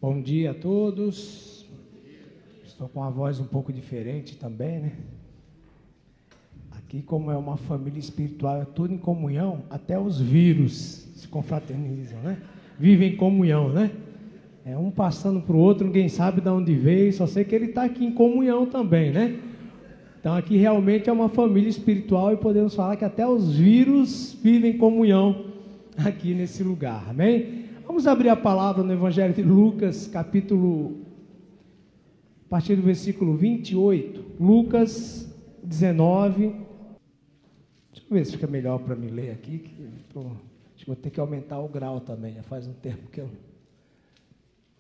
Bom dia a todos. Estou com a voz um pouco diferente também, né? Aqui, como é uma família espiritual, é tudo em comunhão, até os vírus se confraternizam, né? Vivem em comunhão, né? É um passando para o outro, ninguém sabe de onde veio, só sei que ele está aqui em comunhão também, né? Então aqui realmente é uma família espiritual e podemos falar que até os vírus vivem em comunhão aqui nesse lugar, amém? Vamos abrir a palavra no Evangelho de Lucas, capítulo, a partir do versículo 28, Lucas 19, deixa eu ver se fica melhor para me ler aqui, acho que vou ter que aumentar o grau também, já faz um tempo que eu...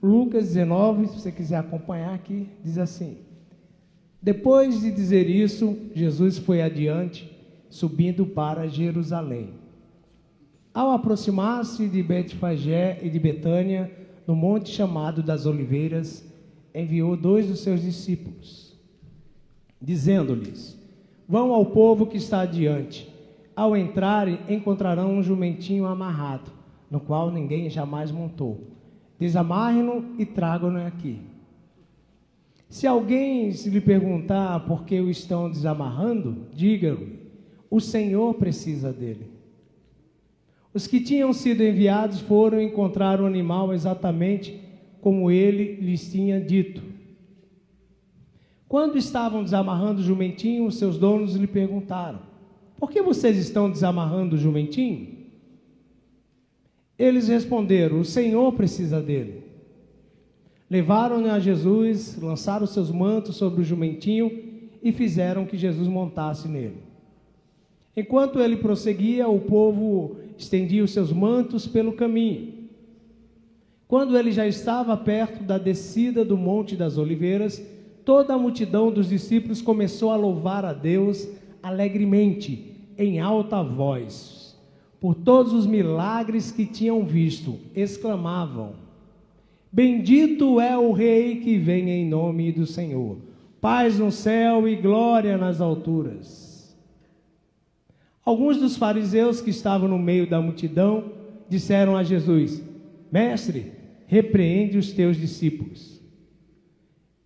Lucas 19, se você quiser acompanhar aqui, diz assim: depois de dizer isso, Jesus foi adiante, subindo para Jerusalém. Ao aproximar-se de Betfagé e de Betânia, no monte chamado das Oliveiras, enviou 2 dos seus discípulos, dizendo-lhes: vão ao povo que está adiante. Ao entrarem, encontrarão um jumentinho amarrado, no qual ninguém jamais montou. Desamarrem-no e tragam-no aqui. Se alguém lhe perguntar por que o estão desamarrando, diga-lhe: o Senhor precisa dele. Os que tinham sido enviados foram encontrar o animal exatamente como ele lhes tinha dito. Quando estavam desamarrando o jumentinho, os seus donos lhe perguntaram: por que vocês estão desamarrando o jumentinho? Eles responderam: o Senhor precisa dele. Levaram-no a Jesus, lançaram seus mantos sobre o jumentinho e fizeram que Jesus montasse nele. Enquanto ele prosseguia, o povo estendia os seus mantos pelo caminho. Quando ele já estava perto da descida do Monte das Oliveiras, toda a multidão dos discípulos começou a louvar a Deus alegremente, em alta voz, por todos os milagres que tinham visto. Exclamavam: bendito é o Rei que vem em nome do Senhor, paz no céu e glória nas alturas. Alguns dos fariseus que estavam no meio da multidão disseram a Jesus: mestre, repreende os teus discípulos.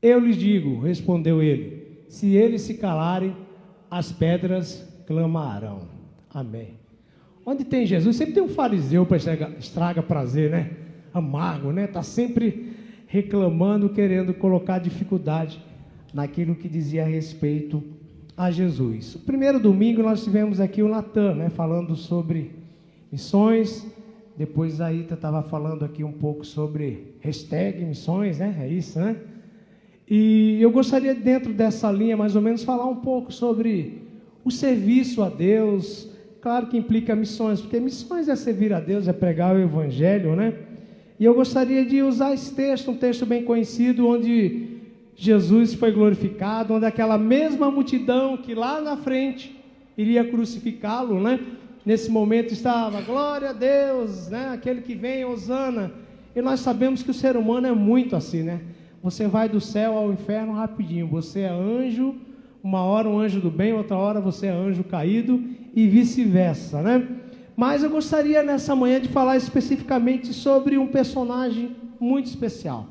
Eu lhes digo, respondeu ele, se eles se calarem, as pedras clamarão. Amém. Onde tem Jesus, sempre tem um fariseu para estraga prazer, né? Amargo, né? Está sempre reclamando, querendo colocar dificuldade naquilo que dizia a respeito a Jesus. O primeiro domingo nós tivemos aqui o Natan, né? Falando sobre missões. Depois a Ita estava falando aqui um pouco sobre #missões, né? É isso, né? E eu gostaria, dentro dessa linha, mais ou menos, falar um pouco sobre o serviço a Deus. Claro que implica missões, porque missões é servir a Deus, é pregar o Evangelho, né? E eu gostaria de usar esse texto, um texto bem conhecido, onde Jesus foi glorificado, onde aquela mesma multidão que lá na frente iria crucificá-lo, né? Nesse momento estava, glória a Deus, né? Aquele que vem, hosana. E nós sabemos que o ser humano é muito assim, né? Você vai do céu ao inferno rapidinho, você é anjo, uma hora um anjo do bem, outra hora você é anjo caído e vice-versa, né? Mas eu gostaria nessa manhã de falar especificamente sobre um personagem muito especial.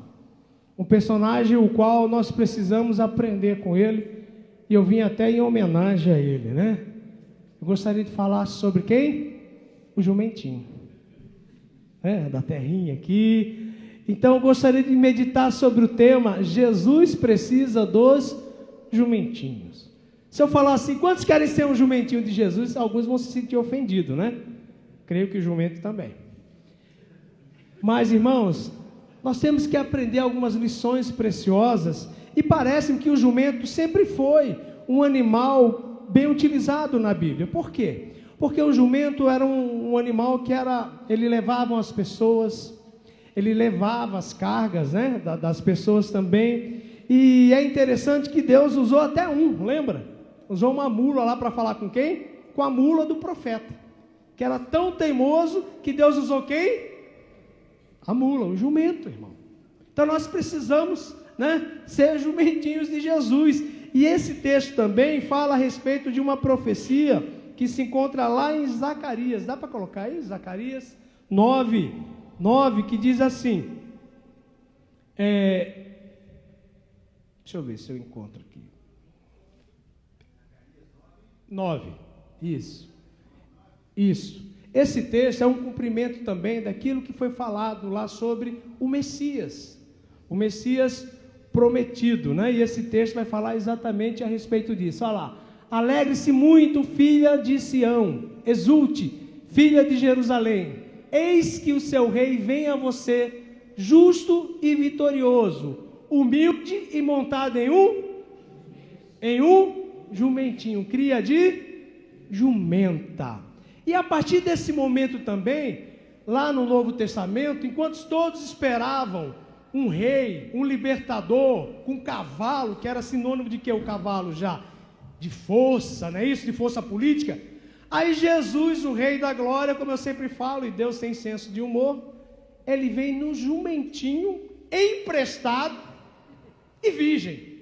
Um personagem o qual nós precisamos aprender com ele, e eu vim até em homenagem a ele, né? Eu gostaria de falar sobre quem? O jumentinho, da terrinha aqui. Então eu gostaria de meditar sobre o tema: Jesus precisa dos jumentinhos. Se eu falar assim, quantos querem ser um jumentinho de Jesus? Alguns vão se sentir ofendidos, né? Creio que o jumento também. Mas, irmãos, nós temos que aprender algumas lições preciosas, e parece-me que o jumento sempre foi um animal bem utilizado na Bíblia. Por quê? Porque o jumento era um animal que ele levava as pessoas, ele levava as cargas, né, das pessoas também. E é interessante que Deus usou até lembra? Usou uma mula lá para falar com quem? Com a mula do profeta, que era tão teimoso que Deus usou quem? A mula, o jumento, irmão. Então nós precisamos, né, ser jumentinhos de Jesus. E esse texto também fala a respeito de uma profecia que se encontra lá em Zacarias. Dá para colocar aí? Zacarias 9, que diz assim: Deixa eu ver se eu encontro aqui. 9. Isso. Esse texto é um cumprimento também daquilo que foi falado lá sobre o Messias prometido, né? E esse texto vai falar exatamente a respeito disso. Olha lá. Alegre-se muito, filha de Sião, exulte, filha de Jerusalém, eis que o seu rei vem a você, justo e vitorioso, humilde e montado em um jumentinho, cria de jumenta. E a partir desse momento também, lá no Novo Testamento, enquanto todos esperavam um rei, um libertador, com cavalo, que era sinônimo de que o cavalo já? De força, não é isso? De força política. Aí Jesus, o Rei da Glória, como eu sempre falo, e Deus tem senso de humor, ele vem no jumentinho, emprestado e virgem.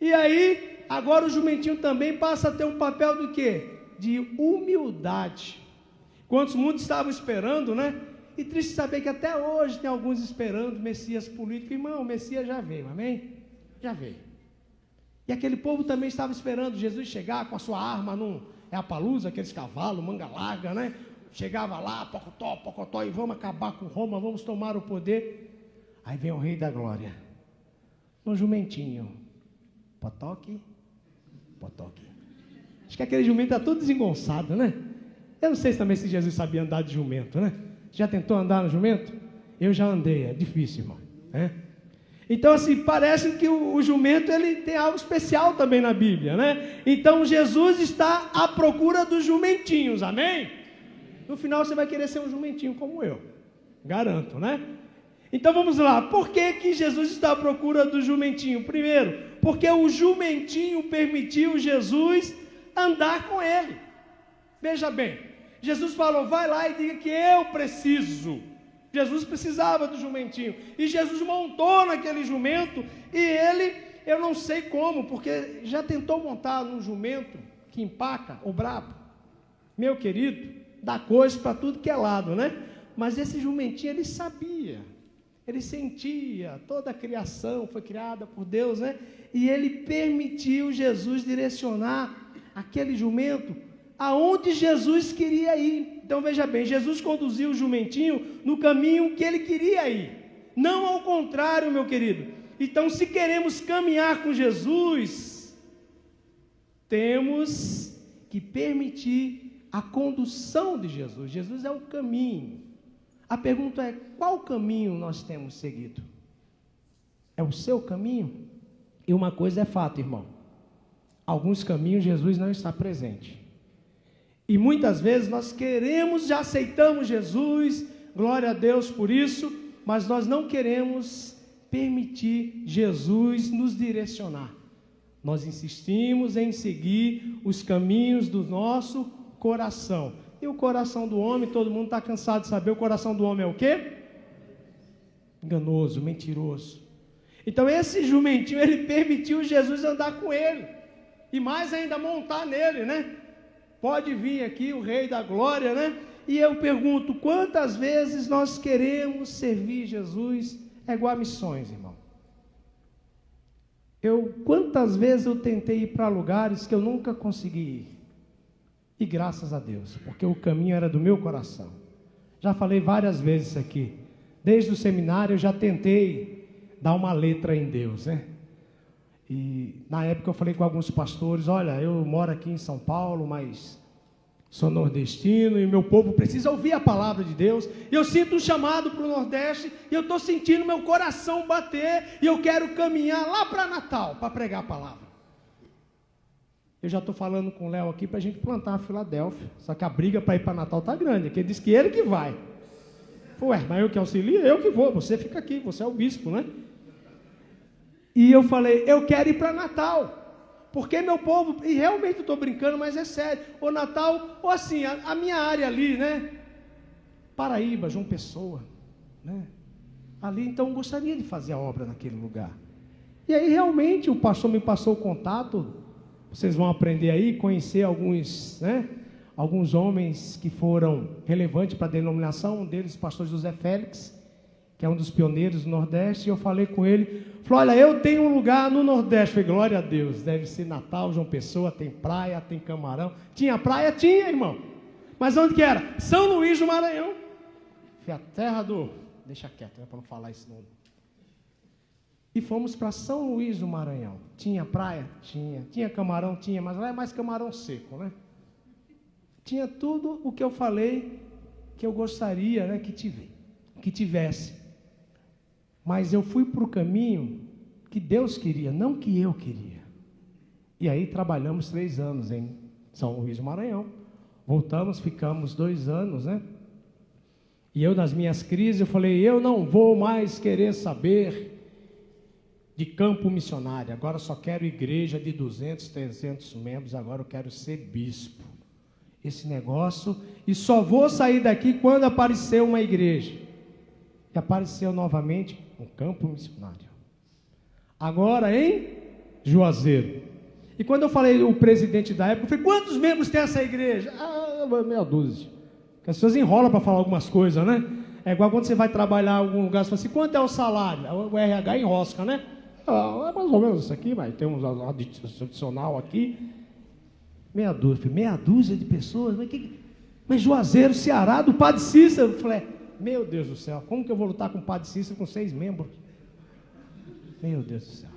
E aí, agora o jumentinho também passa a ter um papel do quê? De humildade. Quantos muitos estavam esperando, né? E triste saber que até hoje tem alguns esperando o Messias político. Irmão, o Messias já veio, amém? Já veio. E aquele povo também estava esperando Jesus chegar com a sua arma a palusa, aqueles cavalos, manga larga, né? Chegava lá, pocotó, e vamos acabar com Roma, vamos tomar o poder. Aí vem o Rei da Glória, no jumentinho, potoque. Acho que aquele jumento está todo desengonçado, né? Eu não sei também se Jesus sabia andar de jumento, né? Já tentou andar no jumento? Eu já andei, é difícil, irmão, né? Então, assim, parece que o jumento, ele tem algo especial também na Bíblia, né? Então, Jesus está à procura dos jumentinhos, amém? No final, você vai querer ser um jumentinho como eu, garanto, né? Então, vamos lá. Por que Jesus está à procura do jumentinho? Primeiro, porque o jumentinho permitiu Jesus andar com ele. Veja bem, Jesus falou, vai lá e diga que eu preciso. Jesus precisava do jumentinho, e Jesus montou naquele jumento, e ele, eu não sei como, porque já tentou montar num jumento que empaca o brabo, meu querido, dá coisa para tudo que é lado, né? Mas esse jumentinho, ele sabia, ele sentia, toda a criação foi criada por Deus, né? E ele permitiu Jesus direcionar aquele jumento aonde Jesus queria ir. Então veja bem, Jesus conduziu o jumentinho no caminho que ele queria ir, não ao contrário, meu querido. Então, se queremos caminhar com Jesus, temos que permitir a condução de Jesus. Jesus é o caminho. A pergunta é, qual caminho nós temos seguido? É o seu caminho? E uma coisa é fato, irmão, alguns caminhos Jesus não está presente. E muitas vezes nós queremos, já aceitamos Jesus, glória a Deus por isso, mas nós não queremos permitir Jesus nos direcionar. Nós insistimos em seguir os caminhos do nosso coração. E o coração do homem, todo mundo está cansado de saber, o coração do homem é o quê? Enganoso, mentiroso. Então esse jumentinho, ele permitiu Jesus andar com ele, e mais ainda montar nele, né? Pode vir aqui o Rei da Glória, né? E eu pergunto, quantas vezes nós queremos servir Jesus? É igual a missões, irmão. Quantas vezes eu tentei ir para lugares que eu nunca consegui ir? E graças a Deus, porque o caminho era do meu coração. Já falei várias vezes isso aqui. Desde o seminário eu já tentei dar uma letra em Deus, né? E na época eu falei com alguns pastores, olha, eu moro aqui em São Paulo, mas sou nordestino e o meu povo precisa ouvir a palavra de Deus. E eu sinto um chamado para o Nordeste, e eu estou sentindo meu coração bater, e eu quero caminhar lá para Natal, para pregar a palavra. Eu já estou falando com o Léo aqui para a gente plantar a Filadélfia, só que a briga para ir para Natal está grande, porque ele diz que ele que vai. Ué, mas eu que auxilio, eu que vou, você fica aqui, você é o bispo, né? E eu falei, eu quero ir para Natal, porque meu povo, e realmente eu estou brincando, mas é sério, o Natal, ou assim, a minha área ali, né, Paraíba, João Pessoa, né, ali, então eu gostaria de fazer a obra naquele lugar. E aí realmente o pastor me passou o contato, vocês vão aprender aí, conhecer alguns, né, alguns homens que foram relevantes para a denominação, um deles o pastor José Félix, que é um dos pioneiros do Nordeste, e eu falei com ele, falou, olha, eu tenho um lugar no Nordeste. Eu falei, glória a Deus, deve ser Natal, João Pessoa, tem praia, tem camarão. Tinha praia? Tinha, irmão. Mas onde que era? São Luís do Maranhão. Foi a terra do... Deixa quieto, né, para não falar isso não. E fomos para São Luís do Maranhão. Tinha praia? Tinha. Tinha camarão? Tinha, mas lá é mais camarão seco, né? Tinha tudo o que eu falei que eu gostaria, né, que tivesse. Mas eu fui para o caminho que Deus queria, não que eu queria. E aí trabalhamos 3 anos em São Luís do Maranhão. Voltamos, ficamos 2 anos, né? E eu, nas minhas crises, eu falei, eu não vou mais querer saber de campo missionário. Agora só quero igreja de 200, 300 membros. Agora eu quero ser bispo. Esse negócio, e só vou sair daqui quando aparecer uma igreja. E apareceu novamente um campo missionário. Agora em Juazeiro. E quando eu falei, o presidente da época, eu falei, quantos membros tem essa igreja? Meia dúzia. Porque as pessoas enrolam para falar algumas coisas, né? É igual quando você vai trabalhar em algum lugar, você fala assim, quanto é o salário? O RH enrosca, né? É mais ou menos isso aqui, mas tem um adicional aqui. Meia dúzia de pessoas, mas Juazeiro, Ceará, do Padre Cícero. Eu falei, meu Deus do céu, como que eu vou lutar com o Padre Cícero com 6 membros? Meu Deus do céu.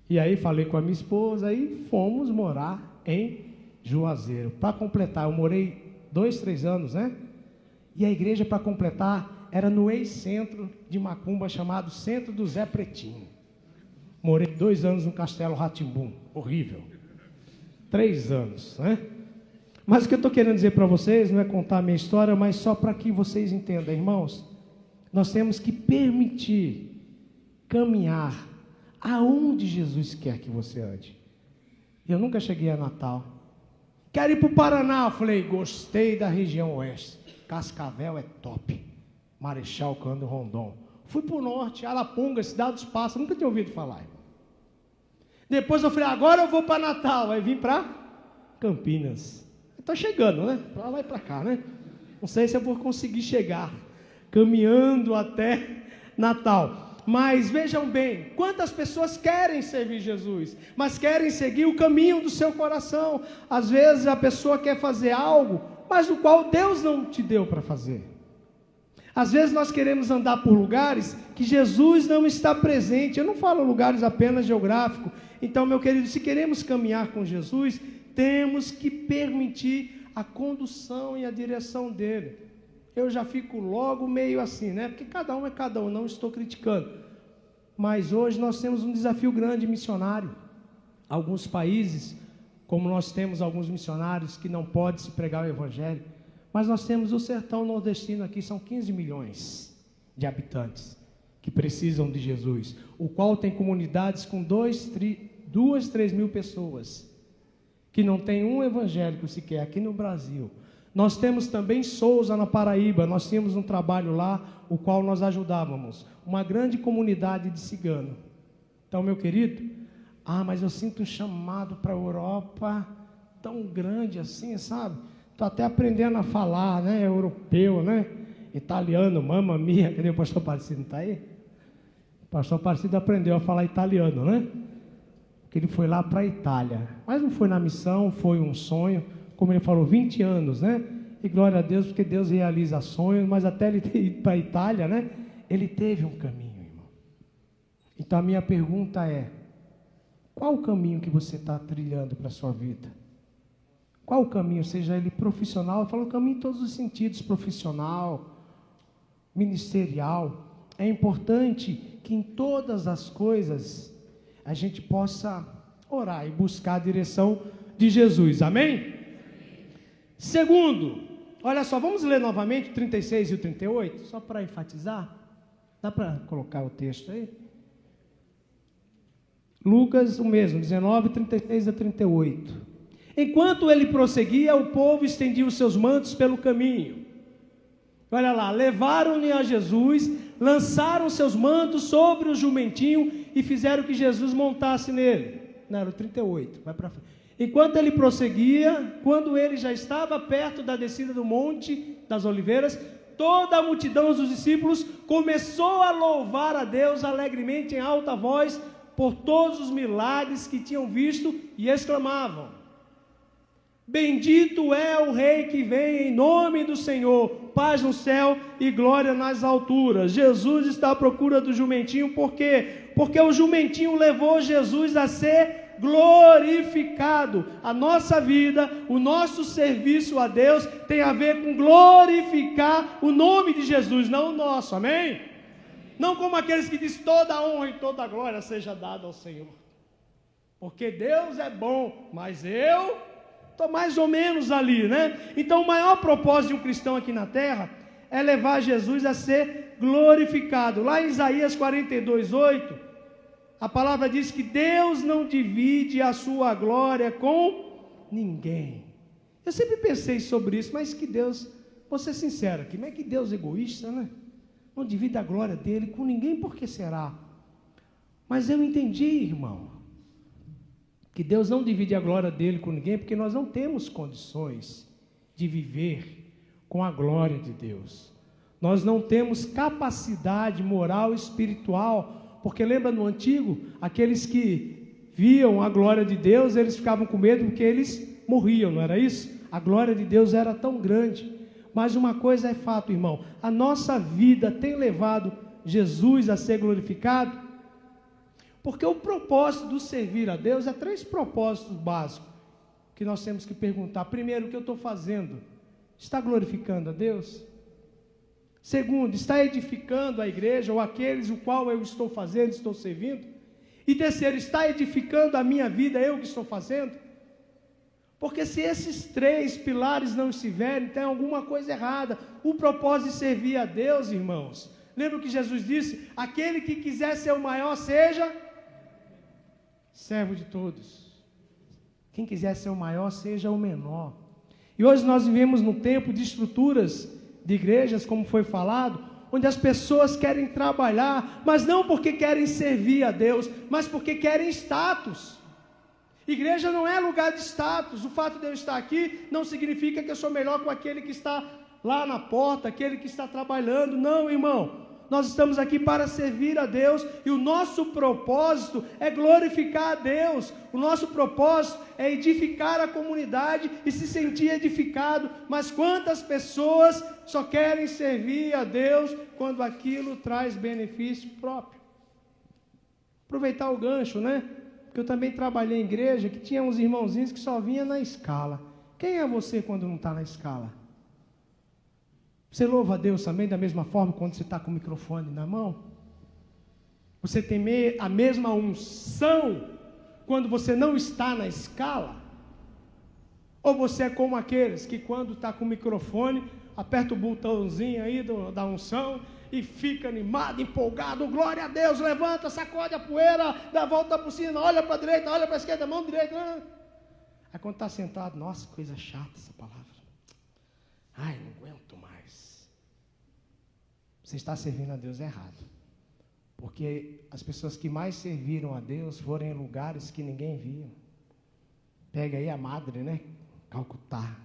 E aí falei com a minha esposa e fomos morar em Juazeiro. Para completar, eu morei 2, 3 anos, né? E a igreja, para completar, era no ex-centro de Macumba, chamado Centro do Zé Pretinho. Morei 2 anos no Castelo Rá-Tim-Bum, horrível. 3 anos, né? Mas o que eu estou querendo dizer para vocês não é contar a minha história, mas só para que vocês entendam, irmãos. Nós temos que permitir caminhar aonde Jesus quer que você ande. Eu nunca cheguei a Natal. Quero ir para o Paraná. Eu falei, gostei da região oeste. Cascavel é top. Marechal Cândido Rondon. Fui para o norte, Araponga, Cidade dos Pássaros. Nunca tinha ouvido falar, irmão. Depois eu falei, agora eu vou para Natal. Aí vim para Campinas. Estou chegando, né? Para lá e para cá, né? Não sei se eu vou conseguir chegar caminhando até Natal. Mas vejam bem, quantas pessoas querem servir Jesus, mas querem seguir o caminho do seu coração. Às vezes a pessoa quer fazer algo, mas o qual Deus não te deu para fazer. Às vezes nós queremos andar por lugares que Jesus não está presente. Eu não falo lugares apenas geográficos. Então, meu querido, se queremos caminhar com Jesus, temos que permitir a condução e a direção dele. Eu já fico logo meio assim, né? Porque cada um é cada um, não estou criticando. Mas hoje nós temos um desafio grande missionário. Alguns países, como nós temos alguns missionários que não podem se pregar o evangelho, mas nós temos o sertão nordestino aqui, são 15 milhões de habitantes que precisam de Jesus, o qual tem comunidades com 2, 3 mil pessoas, que não tem um evangélico sequer aqui no Brasil. Nós temos também Souza, na Paraíba, nós tínhamos um trabalho lá, o qual nós ajudávamos, uma grande comunidade de cigano. Então, meu querido, mas eu sinto um chamado para a Europa, tão grande assim, sabe? Estou até aprendendo a falar, né? Europeu, né? Italiano, mamma mia. Cadê o pastor Aparecido? Não está aí? O pastor Aparecido aprendeu a falar italiano, né? Porque ele foi lá para a Itália. Mas não foi na missão, foi um sonho. Como ele falou, 20 anos, né? E glória a Deus, porque Deus realiza sonhos. Mas até ele ter ido para a Itália, né? Ele teve um caminho, irmão. Então a minha pergunta é, qual o caminho que você está trilhando para a sua vida? Qual o caminho, seja ele profissional, eu falo caminho em todos os sentidos, profissional, ministerial. É importante que em todas as coisas a gente possa orar e buscar a direção de Jesus, amém? Segundo, olha só, vamos ler novamente o 36 e o 38, só para enfatizar. Dá para colocar o texto aí? Lucas, o mesmo, 19, 36 a 38. Enquanto ele prosseguia, o povo estendia os seus mantos pelo caminho. Olha lá, levaram-lhe a Jesus, lançaram seus mantos sobre o jumentinho e fizeram que Jesus montasse nele. Não, era o 38, vai para frente. Enquanto ele prosseguia, quando ele já estava perto da descida do Monte das Oliveiras, Toda a multidão dos discípulos começou a louvar a Deus alegremente em alta voz por todos os milagres que tinham visto e exclamavam: bendito é o Rei que vem em nome do Senhor, paz no céu e glória nas alturas. Jesus está à procura do jumentinho, por quê? Porque o jumentinho levou Jesus a ser glorificado. A nossa vida, o nosso serviço a Deus tem a ver com glorificar o nome de Jesus, não o nosso, amém? Não como aqueles que dizem toda a honra e toda a glória seja dada ao Senhor, porque Deus é bom, mas eu estou mais ou menos ali, né? Então o maior propósito de um cristão aqui na terra é levar Jesus a ser glorificado. Lá em Isaías 42:8, a palavra diz que Deus não divide a sua glória com ninguém. Eu sempre pensei sobre isso, mas que Deus, vou ser sincero aqui, mas que Deus egoísta, né? Não divide a glória dele com ninguém, por que será? Mas eu entendi, irmão, que Deus não divide a glória dele com ninguém, porque nós não temos condições de viver com a glória de Deus. Nós não temos capacidade moral e espiritual, porque lembra no antigo, aqueles que viam a glória de Deus, eles ficavam com medo porque eles morriam, não era isso? A glória de Deus era tão grande. Mas uma coisa é fato, irmão, a nossa vida tem levado Jesus a ser glorificado, porque o propósito do servir a Deus é 3 propósitos básicos, que nós temos que perguntar. Primeiro, o que eu estou fazendo? Está glorificando a Deus? Segundo, está edificando a igreja ou aqueles o qual eu estou fazendo, estou servindo? E terceiro, está edificando a minha vida, eu que estou fazendo? Porque se esses 3 pilares não estiverem, tem alguma coisa errada. O propósito de servir a Deus, irmãos, lembra o que Jesus disse? Aquele que quiser ser o maior, seja servo de todos. Quem quiser ser o maior, seja o menor. E hoje nós vivemos num tempo de estruturas de igrejas, como foi falado, onde as pessoas querem trabalhar, mas não porque querem servir a Deus, mas porque querem status. Igreja não é lugar de status. O fato de eu estar aqui não significa que eu sou melhor com aquele que está lá na porta, aquele que está trabalhando. Não, irmão. Nós estamos aqui para servir a Deus, e o nosso propósito é glorificar a Deus. O nosso propósito é edificar a comunidade e se sentir edificado. Mas quantas pessoas só querem servir a Deus quando aquilo traz benefício próprio? Aproveitar o gancho, né? Porque eu também trabalhei em igreja que tinha uns irmãozinhos que só vinha na escala. Quem é você quando não está na escala? Você louva a Deus também da mesma forma quando você está com o microfone na mão? Você tem a mesma unção quando você não está na escala? Ou você é como aqueles que quando está com o microfone, aperta o botãozinho aí da unção e fica animado, empolgado, glória a Deus, levanta, sacode a poeira, dá a volta por cima, olha para a direita, olha para a esquerda, mão direita. Aí quando está sentado, nossa, coisa chata essa palavra. Ai, não aguento mais. Você está servindo a Deus errado. Porque as pessoas que mais serviram a Deus foram em lugares que ninguém via. Pega aí a madre, né? Calcutá.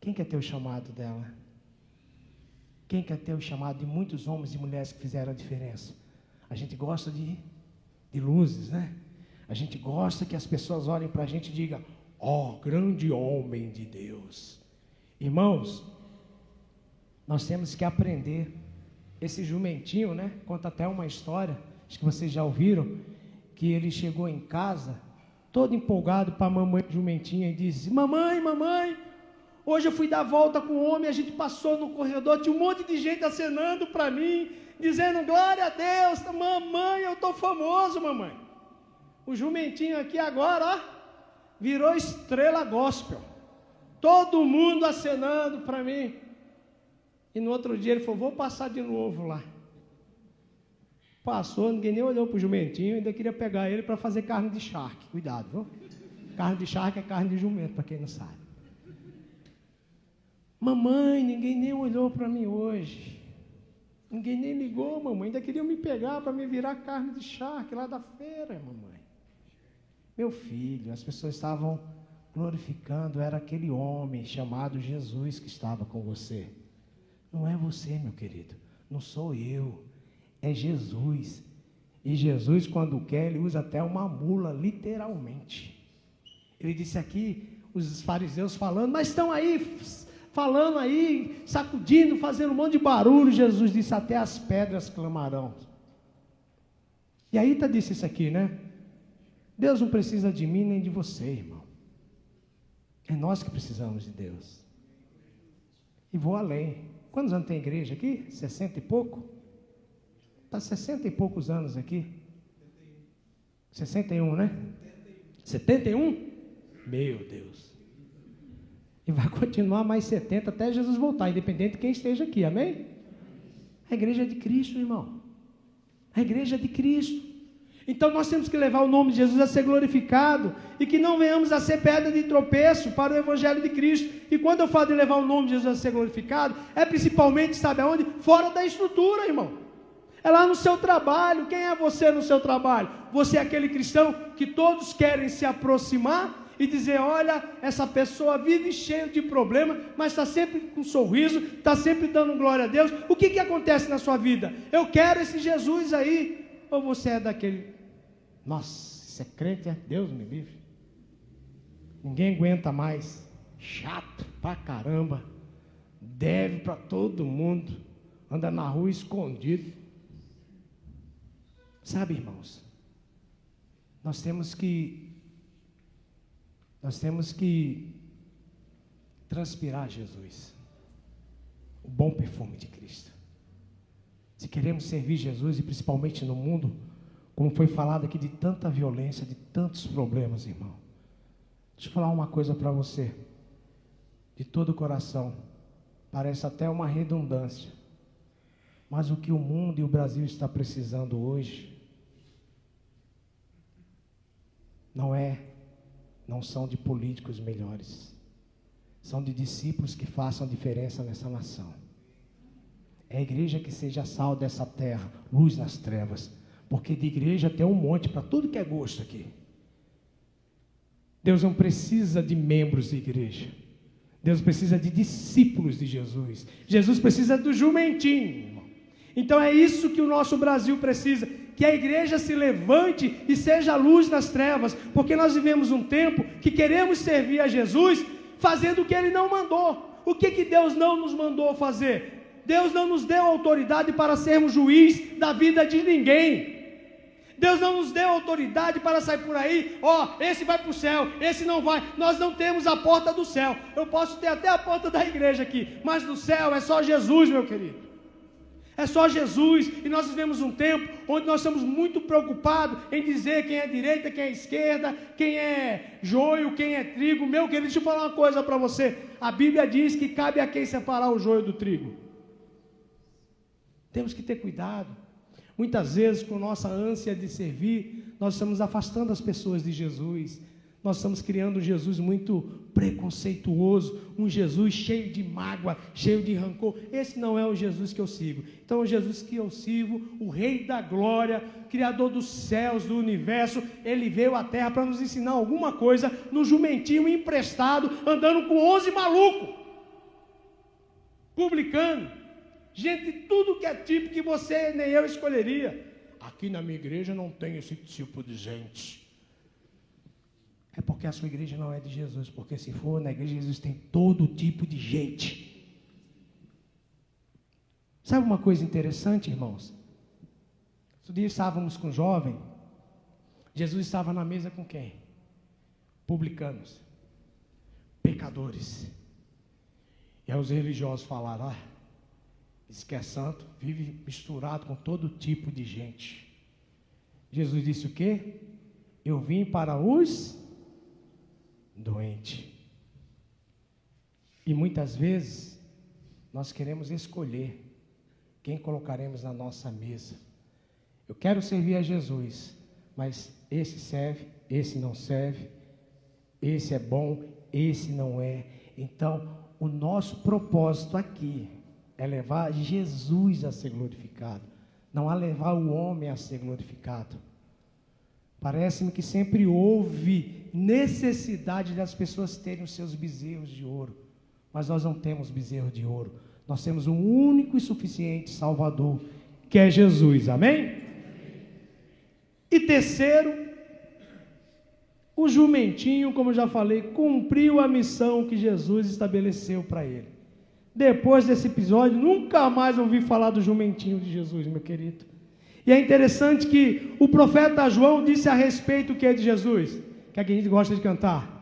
Quem quer ter o chamado dela? Quem quer ter o chamado de muitos homens e mulheres que fizeram a diferença? A gente gosta de luzes, né? A gente gosta que as pessoas olhem para a gente e digam: ó, grande homem de Deus. Irmãos, nós temos que aprender. Esse jumentinho, né? Conta até uma história, acho que vocês já ouviram, que ele chegou em casa, todo empolgado para a mamãe jumentinha, e disse: mamãe, mamãe, hoje eu fui dar volta com o homem, a gente passou no corredor, tinha um monte de gente acenando para mim, dizendo: glória a Deus, mamãe, eu estou famoso, mamãe. O jumentinho aqui agora, ó, virou estrela gospel, todo mundo acenando para mim. E no outro dia ele falou: vou passar de novo lá. Passou, ninguém nem olhou para o jumentinho, ainda queria pegar ele para fazer carne de charque. Cuidado, viu? Carne de charque é carne de jumento, para quem não sabe. Mamãe, ninguém nem olhou para mim hoje. Ninguém nem ligou, mamãe. Ainda queriam me pegar para me virar carne de charque lá da feira, mamãe. Meu filho, as pessoas estavam glorificando, era aquele homem chamado Jesus que estava com você. Não é você, meu querido, não sou eu, é Jesus. E Jesus, quando quer, ele usa até uma mula, literalmente. Ele disse aqui, os fariseus falando, mas estão aí, falando aí, sacudindo, fazendo um monte de barulho. Jesus disse, até as pedras clamarão. E aí disse isso aqui, né? Deus não precisa de mim nem de você, irmão. É nós que precisamos de Deus. E vou além. Quantos anos tem igreja aqui? 60 e pouco? Está 60 e poucos anos aqui. 61, né? 71? Meu Deus. E vai continuar mais 70 até Jesus voltar, independente de quem esteja aqui, amém? A igreja é de Cristo, irmão. A igreja é de Cristo. Então nós temos que levar o nome de Jesus a ser glorificado e que não venhamos a ser pedra de tropeço para o Evangelho de Cristo. E quando eu falo de levar o nome de Jesus a ser glorificado, é principalmente, sabe aonde? Fora da estrutura, irmão. É lá no seu trabalho. Quem é você no seu trabalho? Você é aquele cristão que todos querem se aproximar e dizer, olha, essa pessoa vive cheio de problema, mas está sempre com um sorriso, está sempre dando glória a Deus. O que acontece na sua vida? Eu quero esse Jesus aí. Ou você é daquele, nossa, isso é crente, é? Deus me livre. Ninguém aguenta mais. Chato pra caramba. Deve para todo mundo. Anda na rua escondido. Sabe, irmãos, nós temos que transpirar Jesus, o bom perfume de Cristo. Se queremos servir Jesus, e principalmente no mundo, como foi falado aqui, de tanta violência, de tantos problemas, irmão. Deixa eu falar uma coisa para você, de todo o coração, parece até uma redundância, mas o que o mundo e o Brasil está precisando hoje, não são de políticos melhores, são de discípulos que façam diferença nessa nação. É a igreja que seja sal dessa terra, luz nas trevas, porque de igreja tem um monte para tudo que é gosto aqui. Deus não precisa de membros de igreja, Deus precisa de discípulos de Jesus. Jesus precisa do jumentinho, irmão. Então é isso que o nosso Brasil precisa, que a igreja se levante e seja luz nas trevas, porque nós vivemos um tempo que queremos servir a Jesus fazendo o que Ele não mandou. O que Deus não nos mandou fazer? Deus não nos deu autoridade para sermos juiz da vida de ninguém. Deus não nos deu autoridade para sair por aí, esse vai para o céu, esse não vai. Nós não temos a porta do céu. Eu posso ter até a porta da igreja aqui, mas do céu é só Jesus, meu querido. É só Jesus. E nós vivemos um tempo onde nós estamos muito preocupados em dizer quem é direita, quem é esquerda, quem é joio, quem é trigo. Meu querido, deixa eu falar uma coisa para você. A Bíblia diz que cabe a quem separar o joio do trigo. Temos que ter cuidado. Muitas vezes, com nossa ânsia de servir, nós estamos afastando as pessoas de Jesus. Nós estamos criando um Jesus muito preconceituoso, um Jesus cheio de mágoa, cheio de rancor. Esse não é o Jesus que eu sigo. Então, o Jesus que eu sigo, o Rei da Glória, Criador dos céus, do universo, Ele veio à terra para nos ensinar alguma coisa no jumentinho emprestado, andando com 11 malucos, publicano. Gente de tudo que é tipo que você nem eu escolheria. Aqui na minha igreja não tem esse tipo de gente. É porque a sua igreja não é de Jesus. Porque se for na igreja de Jesus tem todo tipo de gente. Sabe uma coisa interessante, irmãos? Outro dia estávamos com um jovem. Jesus estava na mesa com quem? Publicanos, pecadores. E aí os religiosos falaram, diz que é santo, vive misturado com todo tipo de gente. Jesus disse o quê? Eu vim para os doentes. E muitas vezes nós queremos escolher quem colocaremos na nossa mesa. Eu quero servir a Jesus, mas esse serve, esse não serve, esse é bom, esse não é. Então, o nosso propósito aqui é levar Jesus a ser glorificado, não a levar o homem a ser glorificado. Parece-me que sempre houve necessidade das pessoas terem os seus bezerros de ouro, mas nós não temos bezerro de ouro, Nós temos um único e suficiente Salvador, que é Jesus, amém? E terceiro, o jumentinho, como eu já falei, cumpriu a missão que Jesus estabeleceu para ele. Depois desse episódio, nunca mais ouvi falar do jumentinho de Jesus, meu querido. E é interessante que o profeta João disse a respeito do que é de Jesus, que a gente gosta de cantar.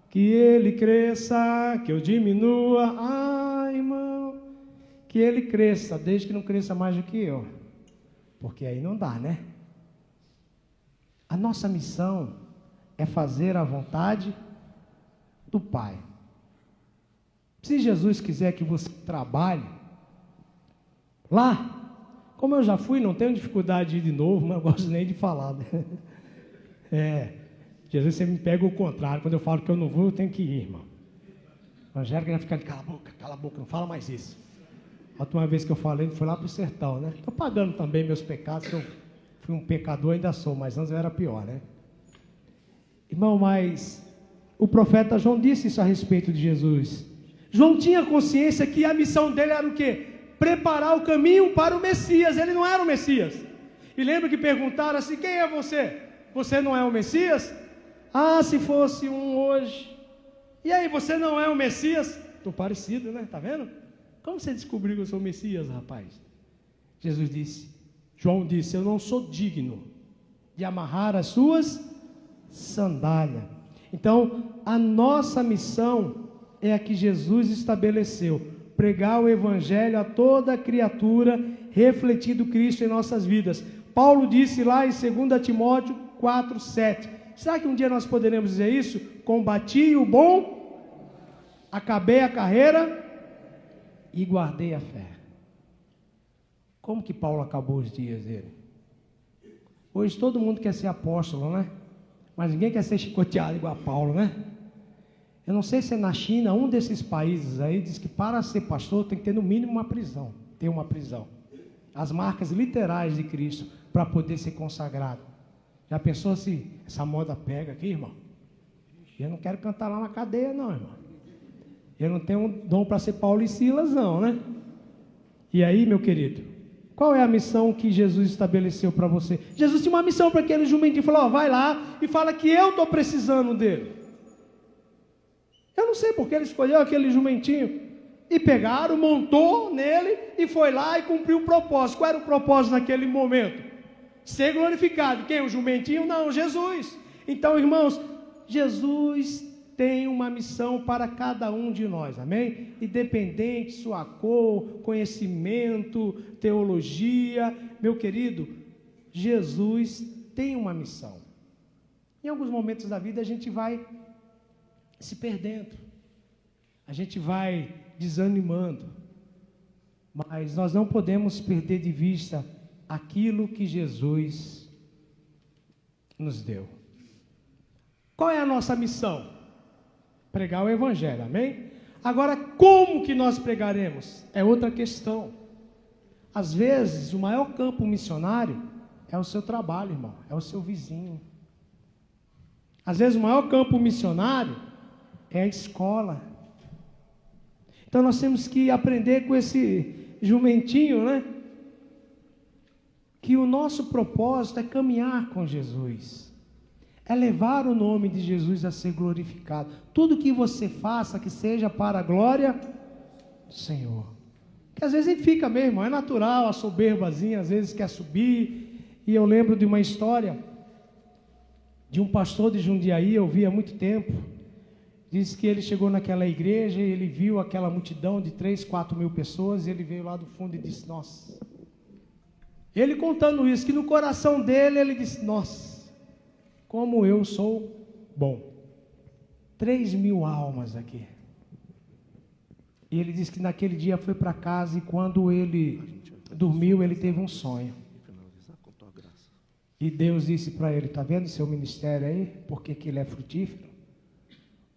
Que ele cresça, que eu diminua. Ai, irmão, que ele cresça, desde que não cresça mais do que eu. Porque aí não dá, né? A nossa missão é fazer a vontade do Pai. Se Jesus quiser que você trabalhe lá, como eu já fui, não tenho dificuldade de ir de novo, mas não gosto nem de falar, né? Jesus sempre me pega o contrário. Quando eu falo que eu não vou, eu tenho que ir, irmão. A Angélica já fica de cala a boca, não fala mais isso. A última vez que eu falei, foi lá para o sertão, né? Estou pagando também meus pecados, que eu fui um pecador, ainda sou, mas antes eu era pior, né? Irmão, mas o profeta João disse isso a respeito de Jesus. João tinha consciência que a missão dele era o quê? Preparar o caminho para o Messias. Ele não era o Messias. E lembra que perguntaram assim, quem é você? Você não é o Messias? Ah, se fosse um hoje. E aí, você não é o Messias? Estou parecido, né? Está vendo? Como você descobriu que eu sou o Messias, rapaz? Jesus disse, João disse, eu não sou digno de amarrar as suas sandálias. Então, a nossa missão é a que Jesus estabeleceu. Pregar o Evangelho a toda criatura, refletindo Cristo em nossas vidas. Paulo disse lá em 2 Timóteo 4:7. Será que um dia nós poderemos dizer isso? Combati o bom, acabei a carreira e guardei a fé. Como que Paulo acabou os dias dele? Hoje todo mundo quer ser apóstolo, né? Mas ninguém quer ser chicoteado igual a Paulo, né? Eu não sei se é na China, um desses países aí diz que para ser pastor tem que ter no mínimo uma prisão. Ter uma prisão. As marcas literais de Cristo para poder ser consagrado. Já pensou se essa moda pega aqui, irmão? Eu não quero cantar lá na cadeia, não, irmão. Eu não tenho um dom para ser Paulo e Silas, não, né? E aí, meu querido, qual é a missão que Jesus estabeleceu para você? Jesus tinha uma missão para aquele jumentinho. Falou, vai lá e fala que eu estou precisando dele. Eu não sei porque ele escolheu aquele jumentinho. E pegaram, montou nele e foi lá e cumpriu o propósito. Qual era o propósito naquele momento? Ser glorificado. Quem? O jumentinho? Não, Jesus. Então, irmãos, Jesus tem uma missão para cada um de nós, amém? Independente, sua cor, conhecimento, teologia, meu querido, Jesus tem uma missão. Em alguns momentos da vida a gente vai se perdendo, a gente vai desanimando, mas nós não podemos perder de vista aquilo que Jesus nos deu. Qual é a nossa missão? Pregar o Evangelho, amém? Agora, como que nós pregaremos? É outra questão. Às vezes, o maior campo missionário é o seu trabalho, irmão, é o seu vizinho. Às vezes, o maior campo missionário é a escola. Então, nós temos que aprender com esse jumentinho, né? Que o nosso propósito é caminhar com Jesus, é levar o nome de Jesus a ser glorificado. Tudo que você faça, que seja para a glória do Senhor. Que às vezes a gente fica mesmo, é natural, a soberbazinha, às vezes quer subir. E eu lembro de uma história de um pastor de Jundiaí, eu vi há muito tempo. Diz que ele chegou naquela igreja e ele viu aquela multidão de 3, 4 mil pessoas, e ele veio lá do fundo e disse, nossa. Ele contando isso, que no coração dele, ele disse, nossa, como eu sou bom. 3.000 almas aqui. E ele disse que naquele dia foi para casa e quando ele dormiu, ele teve um sonho. E Deus disse para ele, está vendo seu ministério aí? Por que ele é frutífero?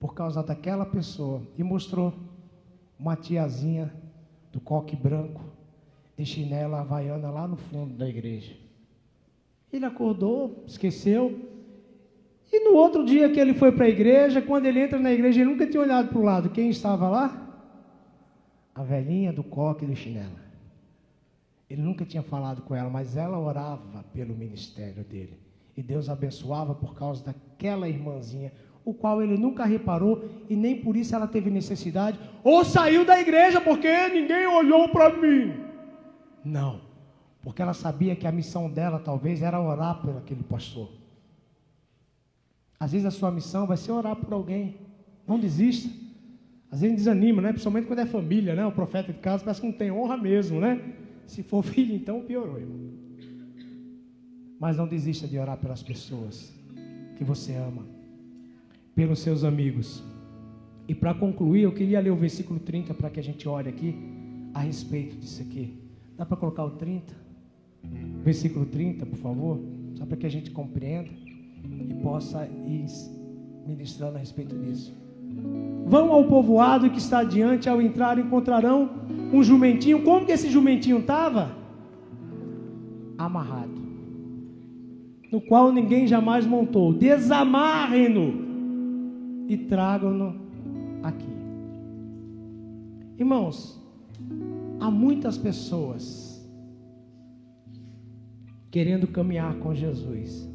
Por causa daquela pessoa. E mostrou uma tiazinha do coque branco, de chinela havaiana lá no fundo da igreja. Ele acordou, esqueceu. E no outro dia que ele foi para a igreja, quando ele entra na igreja, ele nunca tinha olhado para o lado. Quem estava lá? a velhinha do coque e do chinelo. Ele nunca tinha falado com ela, mas ela orava pelo ministério dele. E Deus abençoava por causa daquela irmãzinha, o qual ele nunca reparou e nem por isso ela teve necessidade, ou saiu da igreja porque ninguém olhou para mim. Não, porque ela sabia que a missão dela talvez era orar por aquele pastor. Às vezes a sua missão vai ser orar por alguém. Não desista. Às vezes desanima, né? Principalmente quando é família, né? O profeta de casa parece que não tem honra mesmo, né? Se for filho, então piorou, irmão. Mas não desista de orar pelas pessoas que você ama, pelos seus amigos. E para concluir, eu queria ler o versículo 30 para que a gente olhe aqui a respeito disso aqui. Dá para colocar o 30? Versículo 30, por favor, só para que a gente compreenda e possa ir ministrando a respeito disso. Vão ao povoado que está adiante, ao entrar encontrarão um jumentinho. Como que esse jumentinho estava? Amarrado, no qual ninguém jamais montou. Desamarrem-no e tragam-no aqui. Irmãos, há muitas pessoas querendo caminhar com Jesus,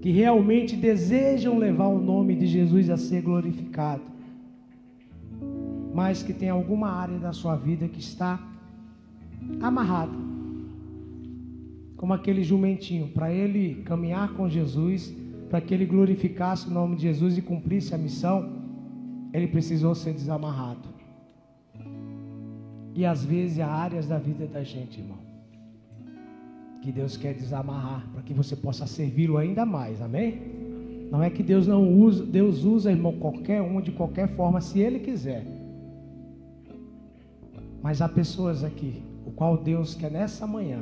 que realmente desejam levar o nome de Jesus a ser glorificado, mas que tem alguma área da sua vida que está amarrada, como aquele jumentinho. Para ele caminhar com Jesus, para que ele glorificasse o nome de Jesus e cumprisse a missão, ele precisou ser desamarrado. E às vezes há áreas da vida da gente, irmão, que Deus quer desamarrar para que você possa servi-lo ainda mais, amém? Não é que Deus não usa, Deus usa, irmão, qualquer um de qualquer forma, se Ele quiser. Mas há pessoas aqui, o qual Deus quer nessa manhã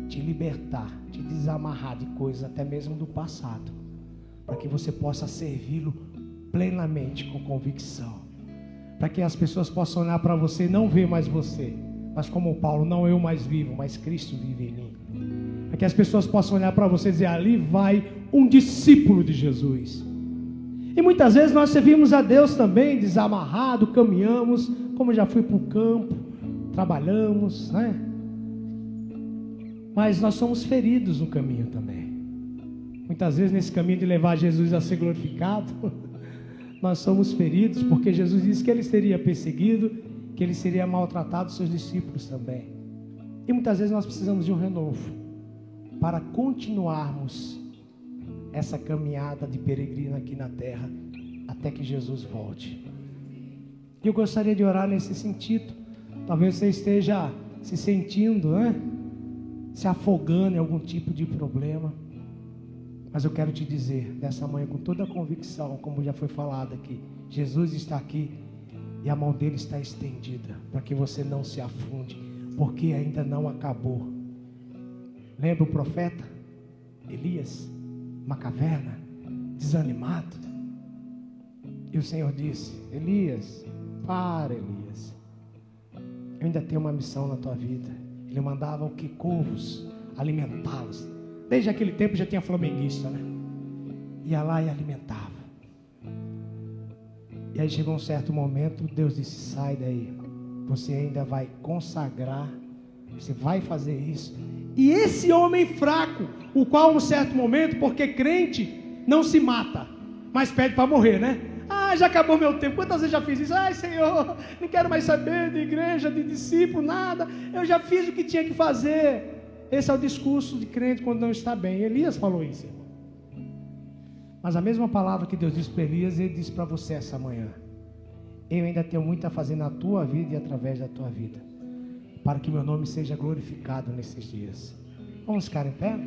te libertar, te desamarrar de coisas até mesmo do passado, para que você possa servi-lo plenamente, com convicção, para que as pessoas possam olhar para você e não ver mais você, mas como Paulo, não eu mais vivo, mas Cristo vive em mim. Para que as pessoas possam olhar para você e dizer, ali vai um discípulo de Jesus. E muitas vezes nós servimos a Deus também, desamarrado, caminhamos, como eu já fui para o campo, trabalhamos, né? Mas nós somos feridos no caminho também. Muitas vezes nesse caminho de levar Jesus a ser glorificado, nós somos feridos, porque Jesus disse que Ele seria perseguido, que Ele seria maltratado, seus discípulos também. E muitas vezes nós precisamos de um renovo, para continuarmos essa caminhada de peregrino aqui na terra, até que Jesus volte. E eu gostaria de orar nesse sentido. Talvez você esteja se sentindo, né? Se afogando em algum tipo de problema. Mas eu quero te dizer, nessa manhã, com toda a convicção, como já foi falado aqui, Jesus está aqui e a mão dele está estendida, para que você não se afunde, porque ainda não acabou. Lembra o profeta Elias, uma caverna, desanimado? E o Senhor disse, Elias, para Elias, eu ainda tenho uma missão na tua vida. Ele mandava o que? Corvos, alimentá-los. Desde aquele tempo já tinha flamenguista, né? Ia lá e alimentava. E aí chegou um certo momento, Deus disse, sai daí, você ainda vai consagrar, você vai fazer isso. E esse homem fraco, o qual um certo momento, porque crente não se mata, mas pede para morrer, né? Ah, já acabou meu tempo, quantas vezes já fiz isso? Ai, Senhor, não quero mais saber de igreja, de discípulo, nada, eu já fiz o que tinha que fazer. Esse é o discurso de crente quando não está bem. Elias falou isso, irmão. Mas a mesma palavra que Deus disse para Elias, Ele disse para você essa manhã. Eu ainda tenho muito a fazer na tua vida e através da tua vida, para que meu nome seja glorificado nesses dias. Vamos ficar em pé?